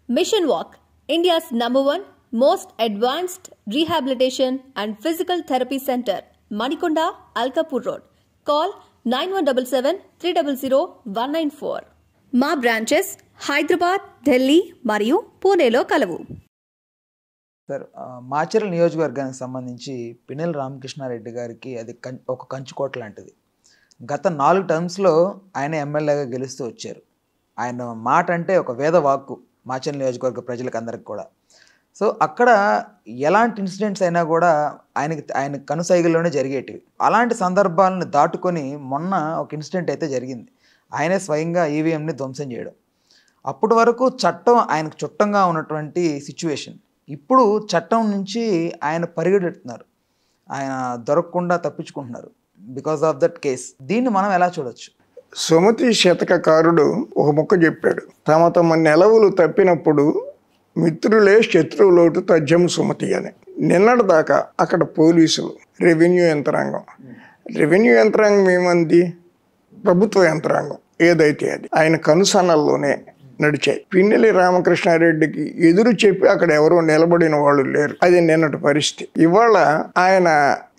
Mission Walk, India's #1 most advanced rehabilitation and physical therapy center, Manikonda, Alkapur Road. Call 9177-300-194. మా branches Hyderabad, Delhi మరియు పూణేలో కలవు. Sir, Macherla నియోజకవర్గానికి సంబంధించి పిన్నెల రామకృష్ణారెడ్డి గారికి అది ఒక కంచుకోట లాంటిది. గత 4 టర్మ్స్లో ఆయన ఎమ్మెల్యేగా గెలుస్తూ వచ్చారు. ఆయన మాట అంటే ఒక వేదవాక్కు మాచర్ల నియోజకవర్గ ప్రజలకు అందరికి కూడా. సో అక్కడ ఎలాంటి ఇన్సిడెంట్స్ అయినా కూడా ఆయన కనుసైగల్లోనే జరిగేటివి. అలాంటి సందర్భాలను దాటుకొని మొన్న ఒక ఇన్సిడెంట్ అయితే జరిగింది. ఆయనే స్వయంగా ఈవీఎంని ధ్వంసం చేయడం. అప్పటి వరకు చట్టం ఆయనకు చుట్టంగా ఉన్నటువంటి సిచ్యువేషన్. ఇప్పుడు చట్టం నుంచి ఆయన పరిగెడుతున్నారు, ఆయన దొరకకుండా తప్పించుకుంటున్నారు బికాస్ ఆఫ్ దట్ కేస్. దీన్ని మనం ఎలా చూడొచ్చు? సుమతి శతకకారుడు ఒక ముక్క చెప్పాడు, తమ తమ నెలవులు తప్పినప్పుడు మిత్రులే శత్రువులోటు తథ్యం సుమతి అని. నిన్నటి దాకా అక్కడ పోలీసులు, రెవెన్యూ యంత్రాంగం ఏమంది? ప్రభుత్వ యంత్రాంగం ఏదైతే అది ఆయన కనుసన్నల్లోనే నడిచాయి. పిన్నెల రామకృష్ణారెడ్డికి ఎదురు చెప్పి అక్కడ ఎవరో నిలబడిన వాళ్ళు లేరు. అది నిన్నటి పరిస్థితి. ఇవాళ ఆయన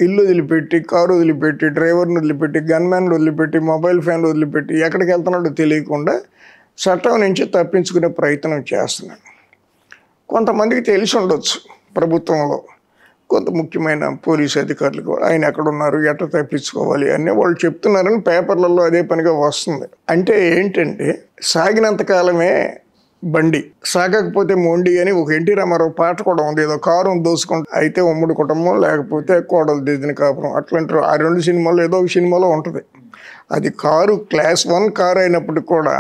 ఇల్లు వదిలిపెట్టి, కారు వదిలిపెట్టి, డ్రైవర్ని వదిలిపెట్టి, గన్మ్యాన్లు వదిలిపెట్టి, మొబైల్ ఫ్యాన్లు వదిలిపెట్టి ఎక్కడికి వెళ్తున్నాడో తెలియకుండా చట్టం నుంచి తప్పించుకునే ప్రయత్నం చేస్తున్నాడు. కొంతమందికి తెలిసి ఉండొచ్చు, ప్రభుత్వంలో కొంత ముఖ్యమైన పోలీసు అధికారులు ఆయన ఎక్కడున్నారు, ఎట్లా తప్పించుకోవాలి అన్నీ వాళ్ళు చెప్తున్నారని పేపర్లలో అదే పనిగా వస్తుంది. అంటే ఏంటంటే, సాగినంతకాలమే బండి, సాగకపోతే మొండి అని ఒక ఎన్టీ రామారావు పాట కూడా ఉంది. ఏదో కారు దోసుకుంటా అయితే ఉమ్మడి కుటుంబం, లేకపోతే కోడలు దిద్దిన కాపురం అట్లాంటి ఆ 2 సినిమాలు ఏదో ఒక సినిమాలో ఉంటుంది. అది కారు క్లాస్ 1 కారు అయినప్పటికి కూడా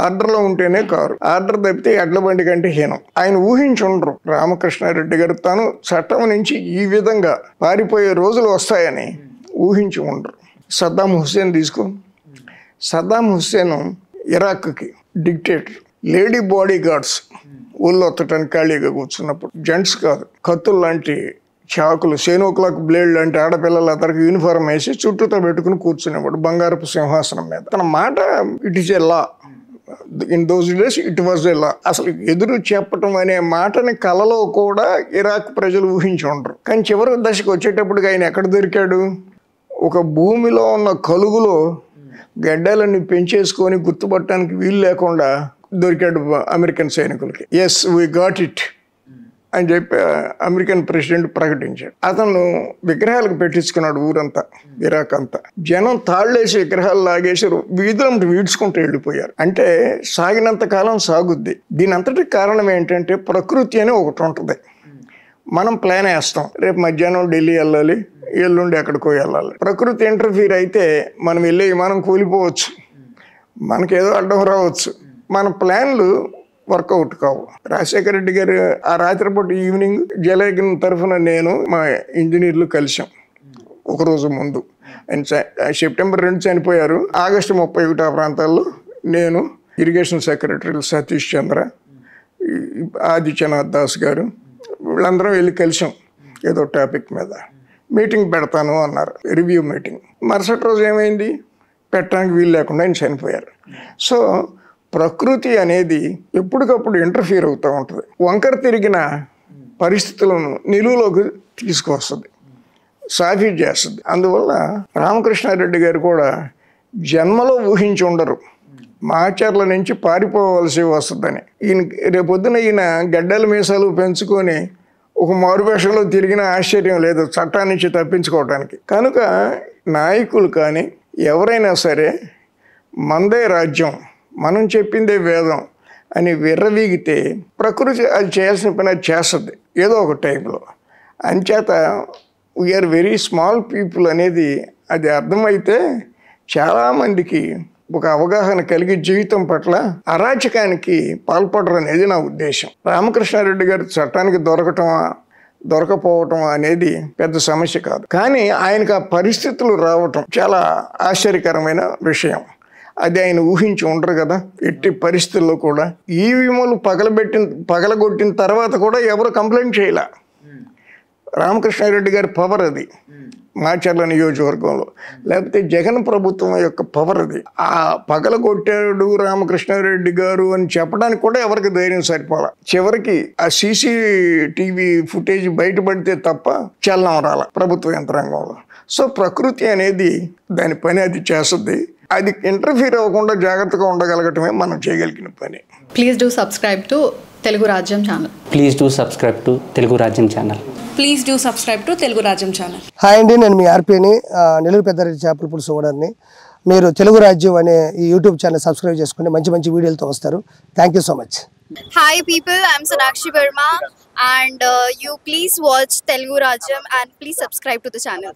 ఆర్డర్లో ఉంటేనే కారు, ఆర్డర్ తప్పితే ఎడ్ల బండి కంటే హీనం. ఆయన ఊహించుండ్రు రామకృష్ణారెడ్డి గారు తాను చట్టం నుంచి ఈ విధంగా పారిపోయే రోజులు వస్తాయని ఊహించి ఉండరు. సద్దాం హుస్సేన్ తీసుకో. సద్దాం హుస్సేన్ ఇరాక్కి డిక్టేటర్. లేడీ బాడీ గార్డ్స్ ఊళ్ళో ఒత్తటానికి ఖాళీగా కూర్చున్నప్పుడు, జెంట్స్ కాదు, కత్తులు లాంటి చాకులు, సేనోక్లాక్ బ్లేడ్ లాంటి ఆడపిల్లల అతనికి యూనిఫారం వేసి చుట్టూతో పెట్టుకుని కూర్చునేవాడు బంగారపు సింహాసనం మీద. తన మాట it is a law, in those days it was a law. అసలు ఎదురు చెప్పటం అనే మాటని కలలో కూడా ఇరాక్ ప్రజలు ఊహించి ఉండరు. కానీ చివరి దశకు వచ్చేటప్పటికి ఆయన ఎక్కడ దొరికాడు? ఒక భూమిలో ఉన్న కలుగులో గడ్డలన్నీ పెంచేసుకొని గుర్తుపట్టడానికి వీలు లేకుండా దొరికాడు అమెరికన్ సైనికులకి. ఎస్, వీ గాట్ ఇట్ అని చెప్పి అమెరికన్ ప్రెసిడెంట్ ప్రకటించాడు. అతను విగ్రహాలకు పెట్టించుకున్నాడు ఊరంతా, ఇరాక్ అంతా. జనం తాళ్ళేసి విగ్రహాలు లాగేసి వీధులంటే వీడ్చుకుంటూ వెళ్ళిపోయారు. అంటే సాగినంత కాలం సాగుద్ది. దీని అంతటి కారణం ఏంటంటే ప్రకృతి అని ఒకటి ఉంటుంది. మనం ప్లాన్ వేస్తాం, రేపు మధ్యాహ్నం ఢిల్లీ వెళ్ళాలి, ఎల్లుండి ఎక్కడికో వెళ్ళాలి. ప్రకృతి ఇంటర్ఫీర్ అయితే మనం వెళ్ళే విమానం కూలిపోవచ్చు, మనకేదో అడ్డం రావచ్చు, మన ప్లాన్లు వర్కౌట్ కావు. రాజశేఖర రెడ్డి గారు ఆ రాత్రిపూట ఈవినింగ్ జలయజ్ఞం తరఫున నేను మా ఇంజనీర్లు కలిసాం. ఒకరోజు ముందు ఆయన సెప్టెంబర్ 2 చనిపోయారు. ఆగస్టు 31 ఆ ప్రాంతాల్లో నేను, ఇరిగేషన్ సెక్రటరీ సతీష్ చంద్ర, ఆదిత్యనాథ్ దాస్ గారు, వీళ్ళందరం వెళ్ళి కలిసాం. ఏదో టాపిక్ మీద మీటింగ్ పెడతాను అన్నారు, రివ్యూ మీటింగ్. మరుసటి రోజు ఏమైంది? పెట్టడానికి వీలు లేకుండా ఆయన చనిపోయారు. సో ప్రకృతి అనేది ఎప్పటికప్పుడు ఇంటర్ఫియర్ అవుతూ ఉంటుంది, వంకర తిరిగిన పరిస్థితులను నిలువులోకి తీసుకొస్తుంది, సాఫీ చేస్తుంది. అందువల్ల రామకృష్ణారెడ్డి గారు కూడా జన్మలో ఊహించి ఉండరు మాచర్ల నుంచి పారిపోవలసి వస్తుందని. రేపొద్దున ఈయన గడ్డల మీసాలు పెంచుకొని ఒక మారువేషంలో తిరిగిన ఆశ్చర్యం లేదు చట్టాన్ని నుంచి తప్పించుకోవడానికి. కనుక నాయకులు కానీ ఎవరైనా సరే మందే రాజ్యం, మనం చెప్పిందే వేదం అని విర్రవీగితే ప్రకృతి అది చేయాల్సిన పని అది చేస్తుంది ఏదో ఒక టైంలో. అంచేత వీఆర్ వెరీ స్మాల్ పీపుల్ అనేది అది అర్థమైతే చాలామందికి ఒక అవగాహన కలిగి జీవితం పట్ల అరాచకానికి పాల్పడరు అనేది నా ఉద్దేశం. రామకృష్ణారెడ్డి గారు చట్టానికి దొరకపోవటం అనేది పెద్ద సమస్య కాదు, కానీ ఆయనకు ఆ పరిస్థితులు రావటం చాలా ఆశ్చర్యకరమైన విషయం. అది ఆయన ఊహించి ఉండరు కదా. ఎట్టి పరిస్థితుల్లో కూడా ఈవీఎంలు పగలగొట్టిన తర్వాత కూడా ఎవరు కంప్లైంట్ చేయలే. రామకృష్ణారెడ్డి గారి పవర్ అది మాచర్ల నియోజకవర్గంలో, లేకపోతే జగన్ ప్రభుత్వం యొక్క పవర్ అది. ఆ పగలగొట్టాడు రామకృష్ణారెడ్డి గారు అని చెప్పడానికి కూడా ఎవరికి ధైర్యం సరిపోలా. చివరికి ఆ CCTV ఫుటేజ్ బయటపడితే తప్ప చలనం రాల ప్రభుత్వ యంత్రాంగంలో. సో ప్రకృతి అనేది దాని పని అది చేస్తుంది. అది ఇంటర్ఫీర్ అవ్వకుండా జాగ్రత్తగా ఉండగలగటమే మనం చేయగలిగిన పని. Please do subscribe to Telugu Rajyam channel. Please do subscribe to Telugu Rajyam channel. Please do subscribe to Telugu Rajyam channel. Hi అండి, నేను మీ ఆర్పీని, నెల్లూరు పెద్దారెడ్డి చేపల పులుసు ఓనర్ని. మీరు తెలుగు రాజ్యం అనే ఈ యూట్యూబ్ ఛానల్ సబ్స్క్రైబ్ చేసుకుని మంచి మంచి వీడియోలతో వస్తారు. Thank you so much. Hi people, I'm Sonakshi Verma and you please watch Telugu Rajyam and please subscribe to the channel.